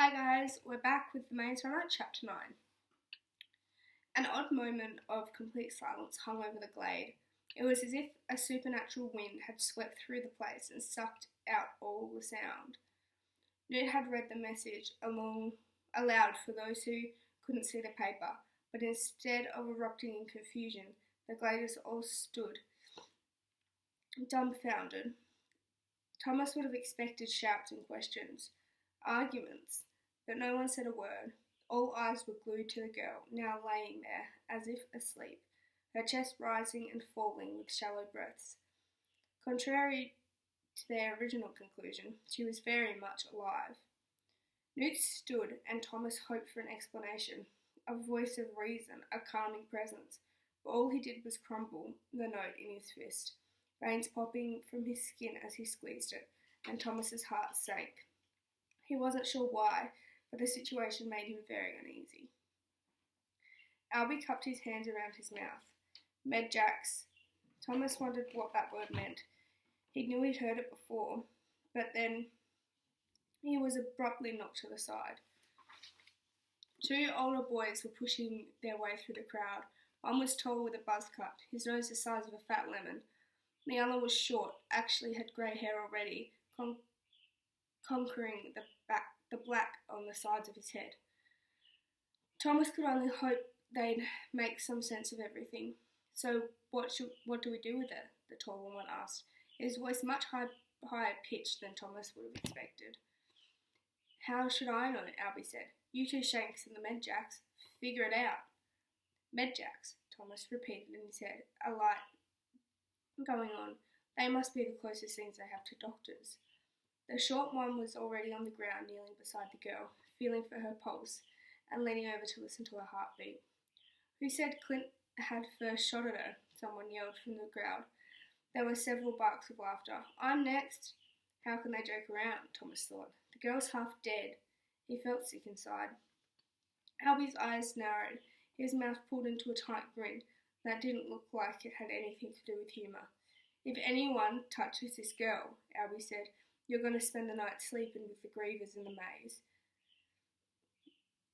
Hi guys, we're back with the Maze Runner, Chapter 9. An odd moment of complete silence hung over the glade. It was as if a supernatural wind had swept through the place and sucked out all the sound. Newt had read the message aloud for those who couldn't see the paper, but instead of erupting in confusion, the gladers all stood dumbfounded. Thomas would have expected shouts and questions, arguments, but no one said a word. All eyes were glued to the girl, now laying there, as if asleep, her chest rising and falling with shallow breaths. Contrary to their original conclusion, she was very much alive. Newt stood, and Thomas hoped for an explanation, a voice of reason, a calming presence, but all he did was crumble the note in his fist, veins popping from his skin as he squeezed it, and Thomas's heart sank. He wasn't sure why, but the situation made him very uneasy. Albie cupped his hands around his mouth. Medjax. Thomas wondered what that word meant. He knew he'd heard it before, but then he was abruptly knocked to the side. Two older boys were pushing their way through the crowd. One was tall with a buzz cut, his nose the size of a fat lemon. The other was short, actually had grey hair already, conquering the black on the sides of his head. Thomas could only hope they'd make some sense of everything. So what do we do with it? The tall one asked, his voice much higher pitched than Thomas would have expected. How should I know? Albie said. You two Shanks and the Medjacks, figure it out. Medjacks, Thomas repeated in his head, a light going on. They must be the closest things they have to doctors. The short one was already on the ground, kneeling beside the girl, feeling for her pulse, and leaning over to listen to her heartbeat. Who said Clint had first shot at her? Someone yelled from the crowd. There were several barks of laughter. I'm next. How can they joke around? Thomas thought. The girl's half dead. He felt sick inside. Albie's eyes narrowed, his mouth pulled into a tight grin that didn't look like it had anything to do with humour. If anyone touches this girl, Albie said, you're going to spend the night sleeping with the grievers in the maze.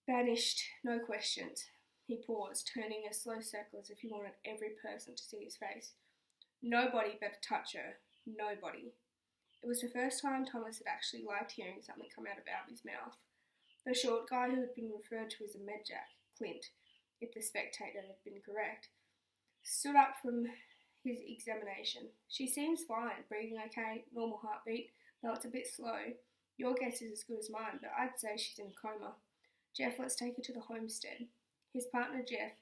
Banished, no questions. He paused, turning a slow circle as if he wanted every person to see his face. Nobody better touch her. Nobody. It was the first time Thomas had actually liked hearing something come out of Albie's mouth. The short guy who had been referred to as a Medjack, Clint, if the spectator had been correct, stood up from his examination. She seems fine, breathing okay, normal heartbeat, though it's a bit slow. Your guess is as good as mine, but I'd say she's in a coma. Jeff, let's take her to the homestead. His partner Jeff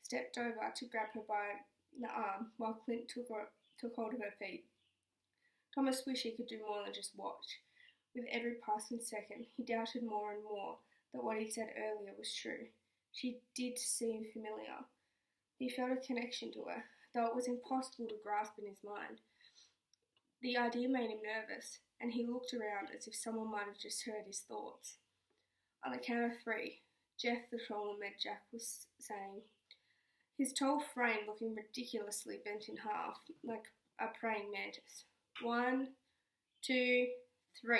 stepped over to grab her by the arm while Clint took hold of her feet. Thomas wished he could do more than just watch. With every passing second, he doubted more and more that what he'd said earlier was true. She did seem familiar. He felt a connection to her, though it was impossible to grasp in his mind. The idea made him nervous, and he looked around as if someone might have just heard his thoughts. On the count of three, Jeff the taller Medjack was saying, his tall frame looking ridiculously bent in half, like a praying mantis. 1, 2, 3.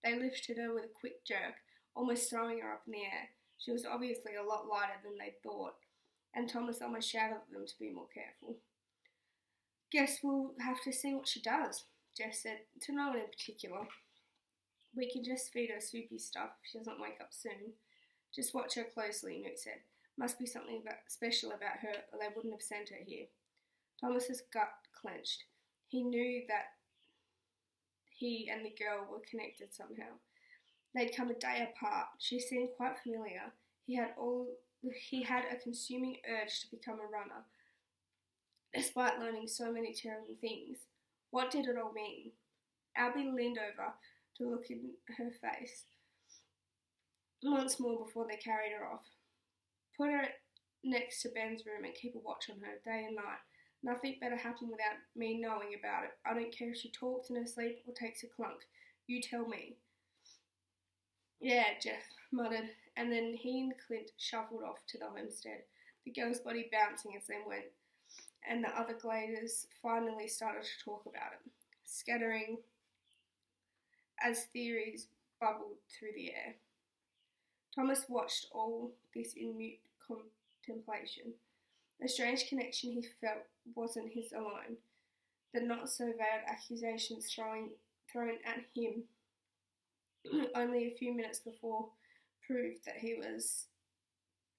They lifted her with a quick jerk, almost throwing her up in the air. She was obviously a lot lighter than they'd thought, and Thomas almost shouted at them to be more careful. Guess we'll have to see what she does, Jeff said, to no one in particular. We can just feed her soupy stuff if she doesn't wake up soon. Just watch her closely, Newt said. Must be something special about her, or they wouldn't have sent her here. Thomas's gut clenched. He knew that he and the girl were connected somehow. They'd come a day apart. She seemed quite familiar. He had a consuming urge to become a runner, despite learning so many terrible things. What did it all mean? Albie leaned over to look in her face once more before they carried her off. Put her next to Ben's room and keep a watch on her day and night. Nothing better happened without me knowing about it. I don't care if she talks in her sleep or takes a clunk. You tell me. Yeah, Jeff muttered, and then he and Clint shuffled off to the homestead, the girl's body bouncing as they went, and the other gladers finally started to talk about it, scattering as theories bubbled through the air. Thomas watched all this in mute contemplation. A strange connection he felt wasn't his alone. The not-so-veiled accusations thrown at him only a few minutes before proved that he was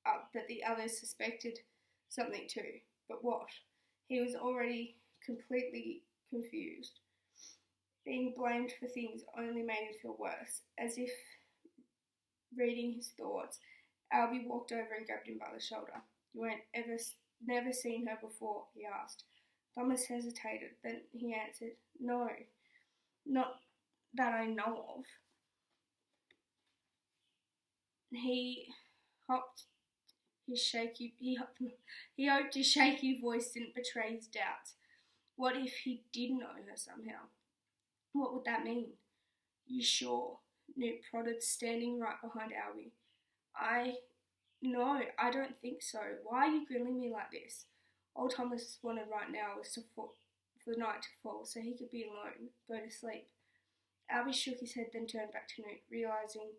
that the others suspected something too. But what? He was already completely confused. Being blamed for things only made him feel worse. As if reading his thoughts, Albie walked over and grabbed him by the shoulder. "You ain't never seen her before?" he asked. Thomas hesitated, then he answered, "No, not that I know of." He hoped his shaky voice didn't betray his doubts. What if he did know her somehow? What would that mean? "You sure?" Newt prodded, standing right behind Albie. No, I don't think so. Why are you grilling me like this?" All Thomas wanted right now was for the night to fall so he could be alone, go to sleep. Albie shook his head, then turned back to Newt, realising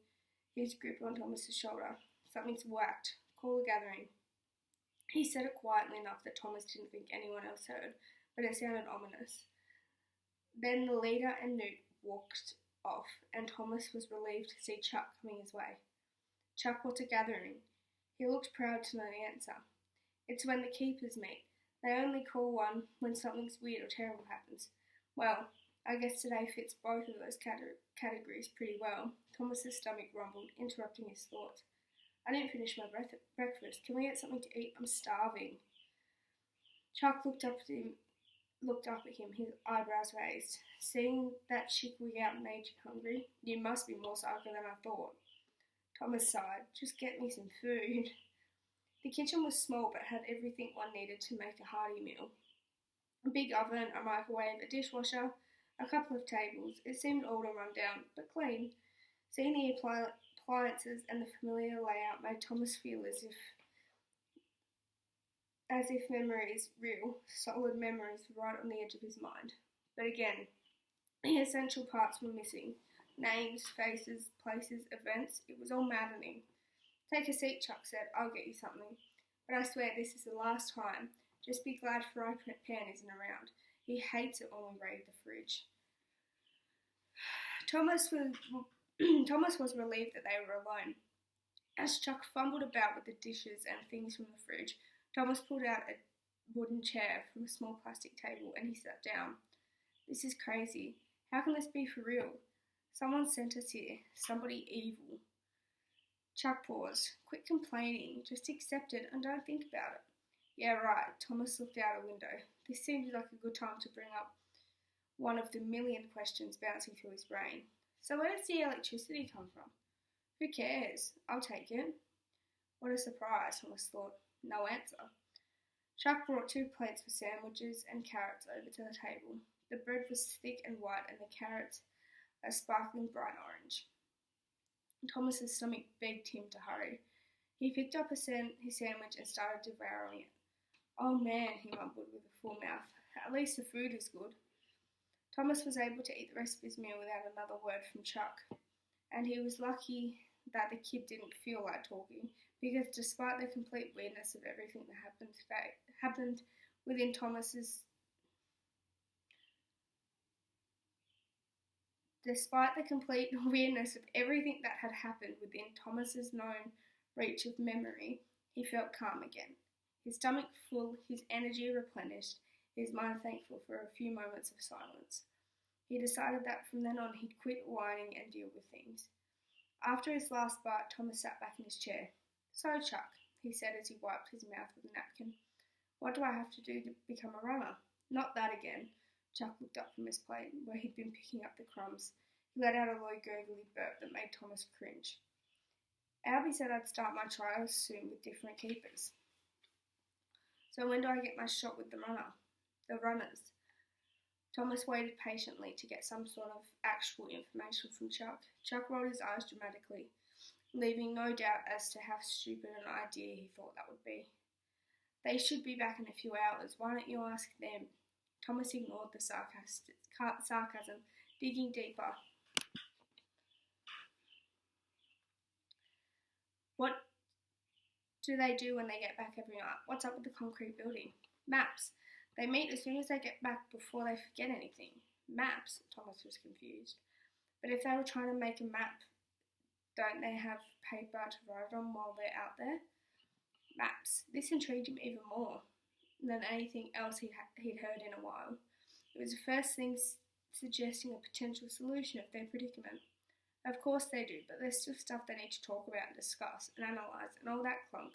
his grip on Thomas's shoulder. "Something's whacked. Call a gathering." He said it quietly enough that Thomas didn't think anyone else heard, but it sounded ominous. Then the leader and Newt walked off, and Thomas was relieved to see Chuck coming his way. "Chuck, what's a gathering?" He looked proud to know the answer. "It's when the keepers meet. They only call one when something weird or terrible happens." "Well, I guess today fits both of those categories pretty well." Thomas's stomach rumbled, interrupting his thoughts. "I didn't finish my breakfast. Can we get something to eat? I'm starving." Chuck looked up at him, his eyebrows raised. "Seeing that chick wig out made you hungry? You must be more psycho than I thought." Thomas sighed. "Just get me some food." The kitchen was small but had everything one needed to make a hearty meal. A big oven, a microwave, a dishwasher, a couple of tables. It seemed old and run down, but clean. Seeing the appliances and the familiar layout made Thomas feel as if memories, real, solid memories, were right on the edge of his mind. But again, the essential parts were missing. Names, faces, places, events. It was all maddening. "Take a seat," Chuck said. "I'll get you something. But I swear this is the last time. Just be glad Fry Pan isn't around. He hates it when we raid the fridge." Thomas was relieved that they were alone. As Chuck fumbled about with the dishes and things from the fridge, Thomas pulled out a wooden chair from a small plastic table and he sat down. "This is crazy. How can this be for real? Someone sent us here. Somebody evil." Chuck paused. "Quit complaining. Just accept it and don't think about it." "Yeah, right." Thomas looked out a window. This seemed like a good time to bring up one of the million questions bouncing through his brain. "So where does the electricity come from?" "Who cares? I'll take it." What a surprise, Thomas thought. No answer. Chuck brought 2 plates with sandwiches and carrots over to the table. The bread was thick and white and the carrots a sparkling bright orange. Thomas's stomach begged him to hurry. He picked up his sandwich and started devouring it. "Oh man," he mumbled with a full mouth. "At least the food is good." Thomas was able to eat the rest of his meal without another word from Chuck, and he was lucky that the kid didn't feel like talking, because despite the complete weirdness of everything that happened within Despite the complete weirdness of everything that had happened within Thomas's known reach of memory, he felt calm again. His stomach full, his energy replenished, his mind thankful for a few moments of silence. He decided that from then on he'd quit whining and deal with things. After his last bite, Thomas sat back in his chair. "So, Chuck," he said as he wiped his mouth with a napkin, "what do I have to do to become a runner?" "Not that again." Chuck looked up from his plate, where he'd been picking up the crumbs. He let out a low gurgly burp that made Thomas cringe. "Albie said I'd start my trials soon with different keepers." "So when do I get my shot with the runners?" Thomas waited patiently to get some sort of actual information from Chuck. Chuck rolled his eyes dramatically, leaving no doubt as to how stupid an idea he thought that would be. "They should be back in a few hours. Why don't you ask them?" Thomas ignored the sarcasm, digging deeper. do they do when they get back every night? What's up with the concrete building? Maps. They meet as soon as they get back before they forget anything. Maps? Thomas was confused. But if they were trying to make a map, don't they have paper to write on while they're out there? Maps. This intrigued him even more than anything else he'd heard in a while. It was the first thing suggesting a potential solution of their predicament. Of course they do, but there's still stuff they need to talk about and discuss and analyse and all that clunk.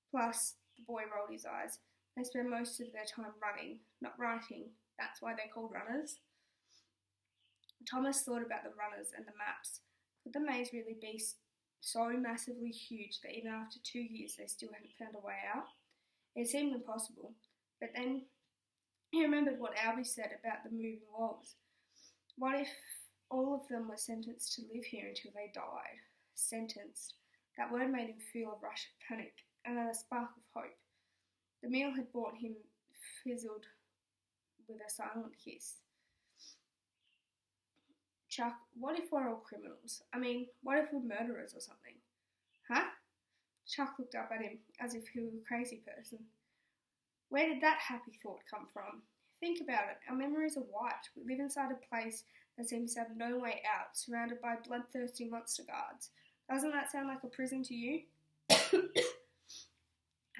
Plus, the boy rolled his eyes, they spend most of their time running, not writing. That's why they're called runners. Thomas thought about the runners and the maps. Could the maze really be so massively huge that even after 2 years they still hadn't found a way out? It seemed impossible, but then he remembered what Albie said about the moving walls. What if all of them were sentenced to live here until they died? Sentenced. That word made him feel a rush of panic and then a spark of hope. The meal had brought him fizzled with a silent kiss. Chuck, what if we're all criminals? I mean, what if we're murderers or something? Huh? Chuck looked up at him as if he were a crazy person. Where did that happy thought come from? Think about it. Our memories are wiped. We live inside a place that seems to have no way out, surrounded by bloodthirsty monster guards. Doesn't that sound like a prison to you?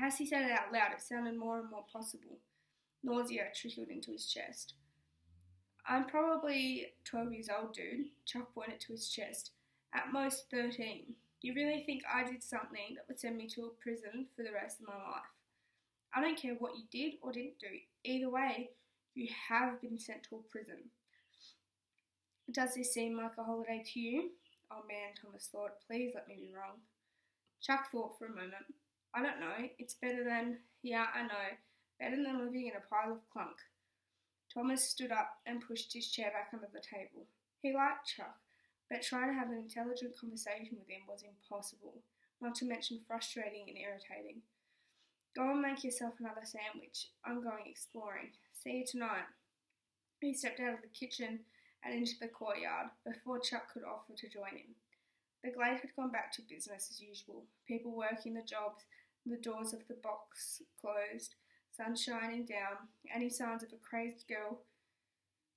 As he said it out loud, it sounded more and more possible. Nausea trickled into his chest. I'm probably 12 years old, dude. Chuck pointed to his chest. At most 13. You really think I did something that would send me to a prison for the rest of my life? I don't care what you did or didn't do. Either way, you have been sent to a prison. Does this seem like a holiday to you? Oh man, Thomas thought. Please let me be wrong. Chuck thought for a moment. I don't know. It's better than... Yeah, I know. Better than living in a pile of clunk. Thomas stood up and pushed his chair back under the table. He liked Chuck, but trying to have an intelligent conversation with him was impossible, not to mention frustrating and irritating. Go and make yourself another sandwich. I'm going exploring. See you tonight. He stepped out of the kitchen and into the courtyard before Chuck could offer to join him. The Glade had gone back to business as usual, people working the jobs, the doors of the box closed, sun shining down. Any signs of a crazed girl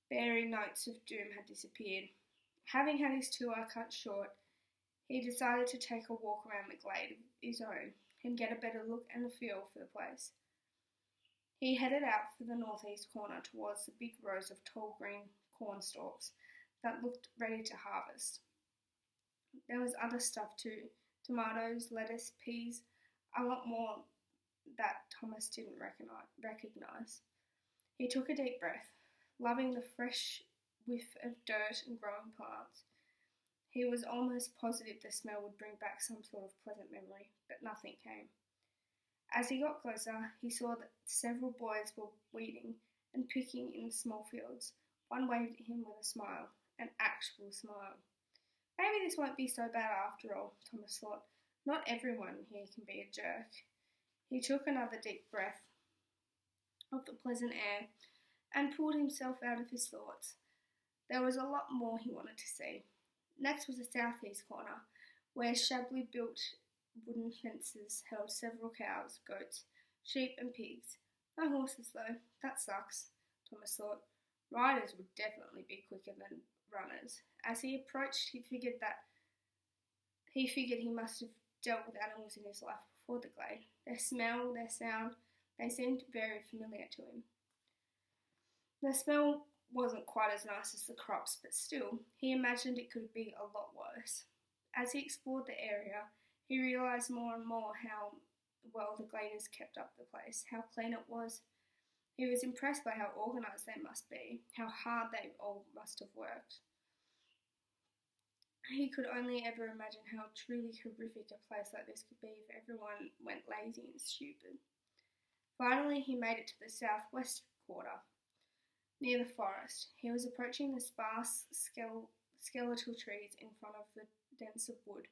bearing notes of doom had disappeared. Having had his tour cut short, he decided to take a walk around the Glade of his own and get a better look and a feel for the place. He headed out for the northeast corner towards the big rows of tall green corn stalks that looked ready to harvest. There was other stuff too, tomatoes, lettuce, peas, a lot more that Thomas didn't recognise. He took a deep breath, loving the fresh whiff of dirt and growing plants. He was almost positive the smell would bring back some sort of pleasant memory, but nothing came. As he got closer, he saw that several boys were weeding and picking in small fields. One waved at him with a smile, an actual smile. Maybe this won't be so bad after all, Thomas thought. Not everyone here can be a jerk. He took another deep breath of the pleasant air and pulled himself out of his thoughts. There was a lot more he wanted to see. Next was the southeast corner, where shabbily built wooden fences held several cows, goats, sheep and pigs. No horses though, that sucks, Thomas thought. Riders would definitely be quicker than runners. As he approached, he figured he must have dealt with animals in his life before the Glade. Their smell, their sound, they seemed very familiar to him. The smell wasn't quite as nice as the crops, but still, he imagined it could be a lot worse. As he explored the area, he realised more and more how well the Gladers kept up the place, how clean it was. He was impressed by how organised they must be, how hard they all must have worked. He could only ever imagine how truly horrific a place like this could be if everyone went lazy and stupid. Finally, he made it to the southwest quarter, near the forest. He was approaching the sparse skeletal trees in front of the denser wood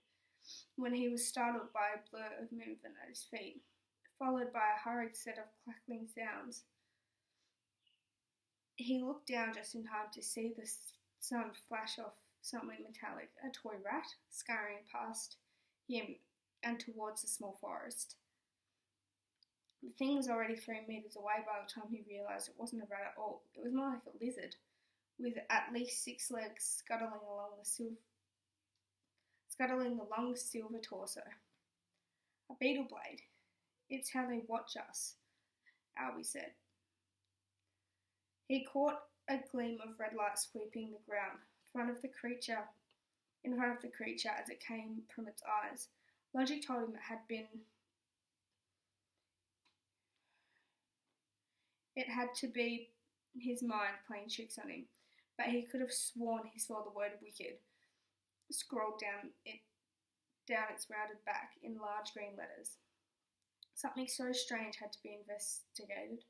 when he was startled by a blur of movement at his feet, followed by a hurried set of crackling sounds. He looked down just in time to see the sun flash off something metallic, a toy rat, scurrying past him and towards the small forest. The thing was already 3 metres away by the time he realised it wasn't a rat at all. It was more like a lizard, with at least 6 legs scuttling the long silver torso. A beetle blade. It's how they watch us, Albie said. He caught a gleam of red light sweeping the ground in front of the creature as it came from its eyes. Logic told him it had to be his mind playing tricks on him, but he could have sworn he saw the word wicked scrawled down its rounded back in large green letters. Something so strange had to be investigated.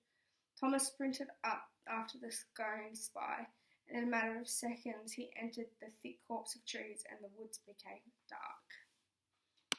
Thomas sprinted up after the scurrying spy, and in a matter of seconds he entered the thick copse of trees and the woods became dark.